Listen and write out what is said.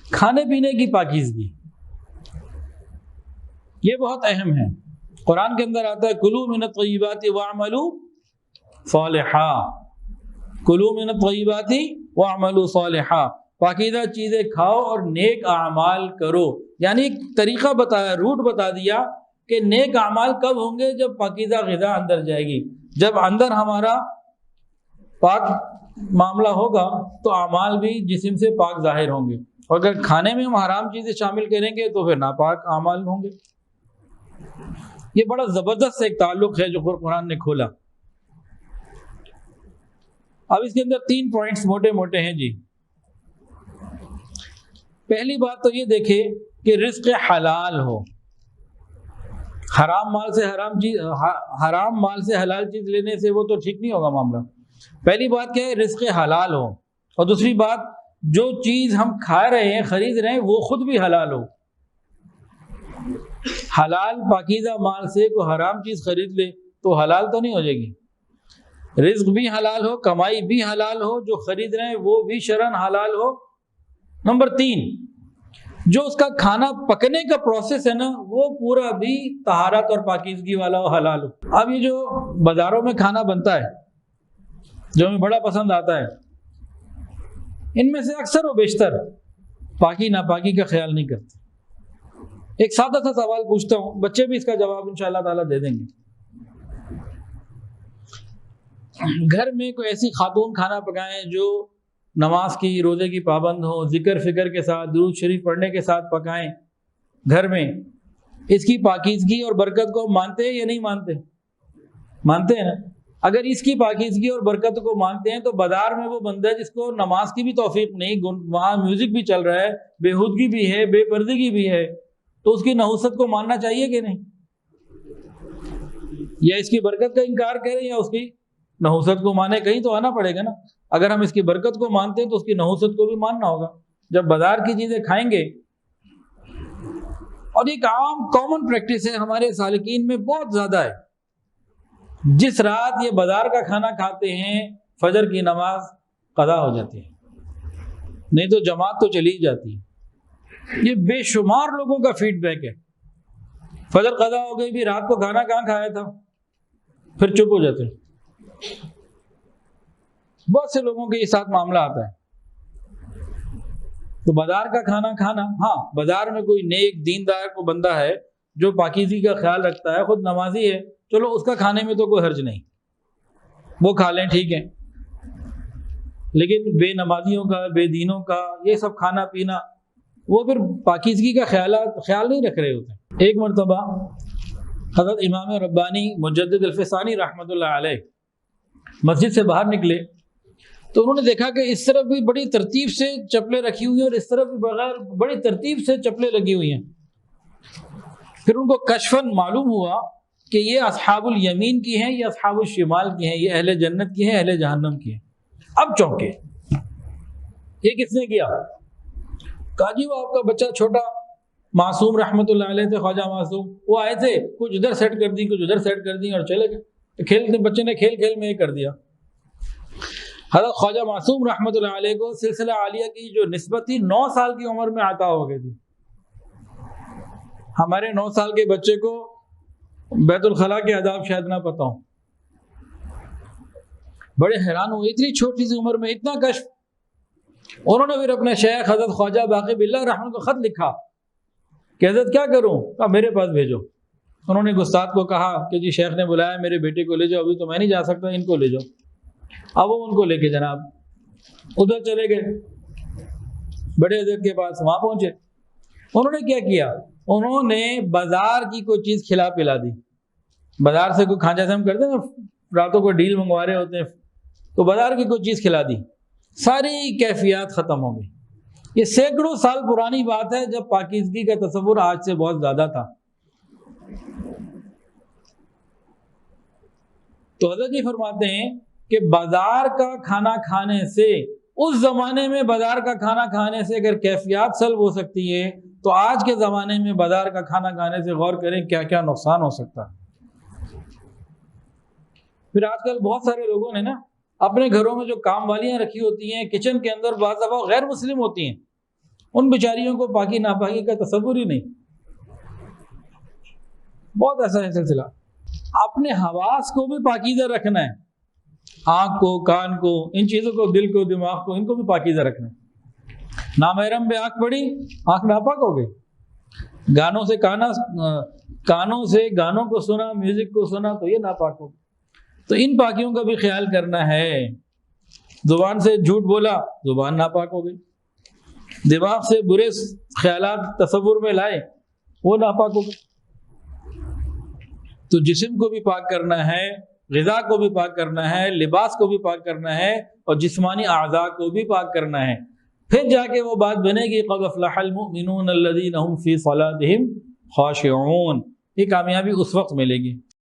کھانے پینے کی پاکیزگی یہ بہت اہم ہے. قرآن کے اندر آتا ہے کلوا من الطیبات واعملوا صالحا، کلوا من الطیبات واعملوا صالحا، پاکیزہ چیزیں کھاؤ اور نیک اعمال کرو. یعنی ایک طریقہ بتایا، روٹ بتا دیا کہ نیک اعمال کب ہوں گے؟ جب پاکیزہ غذا اندر جائے گی. جب اندر ہمارا پاک معاملہ ہوگا تو اعمال بھی جسم سے پاک ظاہر ہوں گے. اور اگر کھانے میں ہم حرام چیزیں شامل کریں گے تو پھر ناپاک اعمال ہوں گے. یہ بڑا زبردست ایک تعلق ہے جو قرآن نے کھولا. اب اس کے اندر 3 پوائنٹس موٹے موٹے ہیں جی. پہلی بات تو یہ دیکھیں کہ رزق حلال ہو. حرام مال سے حلال چیز لینے سے وہ تو ٹھیک نہیں ہوگا معاملہ. پہلی بات کیا ہے؟ رزق حلال ہو. اور دوسری بات جو چیز ہم کھا رہے ہیں، خرید رہے ہیں، وہ خود بھی حلال ہو. حلال پاکیزہ مال سے کوئی حرام چیز خرید لے تو حلال تو نہیں ہو جائے گی. رزق بھی حلال ہو، کمائی بھی حلال ہو، جو خرید رہے ہیں وہ بھی شرعاً حلال ہو. نمبر 3، جو اس کا کھانا پکنے کا پروسیس ہے نا، وہ پورا بھی طہارت اور پاکیزگی والا ہو، حلال ہو. اب یہ جو بازاروں میں کھانا بنتا ہے جو ہمیں بڑا پسند آتا ہے، ان میں سے اکثر و بیشتر پاکی ناپاکی کا خیال نہیں کرتے. ایک سادہ سا سوال پوچھتا ہوں، بچے بھی اس کا جواب انشاءاللہ تعالیٰ دے دیں گے. گھر میں کوئی ایسی خاتون کھانا پکائیں جو نماز کی، روزے کی پابند ہو، ذکر فکر کے ساتھ، درود شریف پڑھنے کے ساتھ پکائیں گھر میں، اس کی پاکیزگی اور برکت کو مانتے ہیں یا نہیں مانتے؟ مانتے ہیں نا. اگر اس کی پاکیزگی اور برکت کو مانتے ہیں تو بازار میں وہ بندہ جس کو نماز کی بھی توفیق نہیں، وہاں میوزک بھی چل رہا ہے، بےہودگی بھی ہے، بے پردگی بھی ہے، تو اس کی نحوست کو ماننا چاہیے کہ نہیں؟ یا اس کی برکت کا انکار کریں یا اس کی نحوست کو مانے؟ کہیں تو آنا پڑے گا نا. اگر ہم اس کی برکت کو مانتے ہیں تو اس کی نحوست کو بھی ماننا ہوگا. جب بازار کی چیزیں کھائیں گے، اور ایک عام کامن پریکٹس ہے ہمارے سالکین میں بہت زیادہ ہے، جس رات یہ بازار کا کھانا کھاتے ہیں فجر کی نماز قضا ہو جاتی ہے، نہیں تو جماعت تو چلی جاتی ہے. یہ بے شمار لوگوں کا فیڈ بیک ہے. فجر قضا ہو گئی بھی، رات کو کھانا کہاں کھایا تھا، پھر چپ ہو جاتے ہیں. بہت سے لوگوں کے ساتھ معاملہ آتا ہے. تو بازار کا کھانا کھانا، ہاں بازار میں کوئی نیک دیندار کو بندہ ہے جو پاکیزگی کا خیال رکھتا ہے، خود نمازی ہے، چلو اس کا کھانے میں تو کوئی حرج نہیں، وہ کھا لیں، ٹھیک ہے. لیکن بے نمازیوں کا، بے دینوں کا یہ سب کھانا پینا، وہ پھر پاکیزگی کا خیال نہیں رکھ رہے ہوتے. ایک مرتبہ حضرت امام ربانی مجدد الفسانی رحمۃ اللہ علیہ مسجد سے باہر نکلے تو انہوں نے دیکھا کہ اس طرف بھی بڑی ترتیب سے چپلیں رکھی ہوئی ہیں اور اس طرف بھی بغیر بڑی ترتیب سے چپلیں لگی ہوئی ہیں. پھر ان کو کشفاً معلوم ہوا کہ یہ اصحاب الیمین کی ہیں، یہ اصحاب الشمال کی ہیں، یہ اہل جنت کی ہیں، اہل جہنم کی ہیں. اب چونکے یہ کس نے کیا؟ کہا جی وہ آپ کا بچہ چھوٹا معصوم رحمۃ اللہ علیہ تھے، خواجہ معصوم، وہ آئے تھے، کچھ ادھر سیٹ کر دی، کچھ ادھر سیٹ کر دی اور چلے گئے. کھیلتے بچے نے کھیل کھیل میں یہ کر دیا. حضرت خواجہ معصوم رحمۃ اللہ علیہ کو سلسلہ عالیہ کی جو نسبت تھی 9 سال کی عمر میں عطا ہو گئی تھی. ہمارے 9 سال کے بچے کو بیت الخلاء کے آداب شاید نہ پتہ ہوں. بڑے حیران ہوئے، اتنی چھوٹی سی عمر میں اتنا کشف. انہوں نے پھر اپنے شیخ حضرت خواجہ باقی باللہ رحمۃ کو خط لکھا کہ حضرت کیا کروں؟ کہا میرے پاس بھیجو. انہوں نے استاد کو کہا کہ جی شیخ نے بلایا، میرے بیٹے کو لے جاؤ، ابھی تو میں نہیں جا سکتا، ان کو لے جاؤ. اب وہ ان کو لے کے جناب ادھر چلے گئے بڑے حضرت کے پاس. وہاں پہنچے، انہوں نے کیا کیا؟ انہوں نے بازار کی کوئی چیز کھلا پلا دی. بازار سے کوئی کھانا، جیسے ہم کرتے ہیں نا راتوں کو ڈیل منگوا رہے ہوتے ہیں، تو بازار کی کوئی چیز کھلا دی، ساری کیفیات ختم ہو گئی. یہ سینکڑوں سال پرانی بات ہے جب پاکیزگی کا تصور آج سے بہت زیادہ تھا. تو حضرت جی فرماتے ہیں کہ بازار کا کھانا کھانے سے، اس زمانے میں بازار کا کھانا کھانے سے اگر کیفیات سلب ہو سکتی ہے تو آج کے زمانے میں بازار کا کھانا کھانے سے غور کریں کیا کیا نقصان ہو سکتا ہے. پھر آج کل بہت سارے لوگوں نے نا اپنے گھروں میں جو کام والیاں رکھی ہوتی ہیں کچن کے اندر، بعض دفعہ غیر مسلم ہوتی ہیں، ان بیچاریوں کو پاکی ناپاکی کا تصور ہی نہیں. بہت ایسا ہے سلسلہ. اپنے حواس کو بھی پاکیزہ رکھنا ہے، آنکھ کو، کان کو، ان چیزوں کو، دل کو، دماغ کو، ان کو بھی پاکیزہ رکھنا ہے. نامحرم پہ آنکھ پڑی، آنکھ ناپاک ہو گئی. گانوں سے گانوں کو سنا، میوزک کو سنا تو یہ ناپاک ہو گئی. تو ان پاکیوں کا بھی خیال کرنا ہے. زبان سے جھوٹ بولا، زبان ناپاک ہو گئی. دماغ سے برے خیالات تصور میں لائے، وہ ناپاک ہو گئے. تو جسم کو بھی پاک کرنا ہے، غذا کو بھی پاک کرنا ہے، لباس کو بھی پاک کرنا ہے، اور جسمانی اعضاء کو بھی پاک کرنا ہے. پھر جا کے وہ بات بنے گی قد افلح المؤمنون الذین هم فی صلاتهم خاشعون. یہ کامیابی اس وقت ملے گی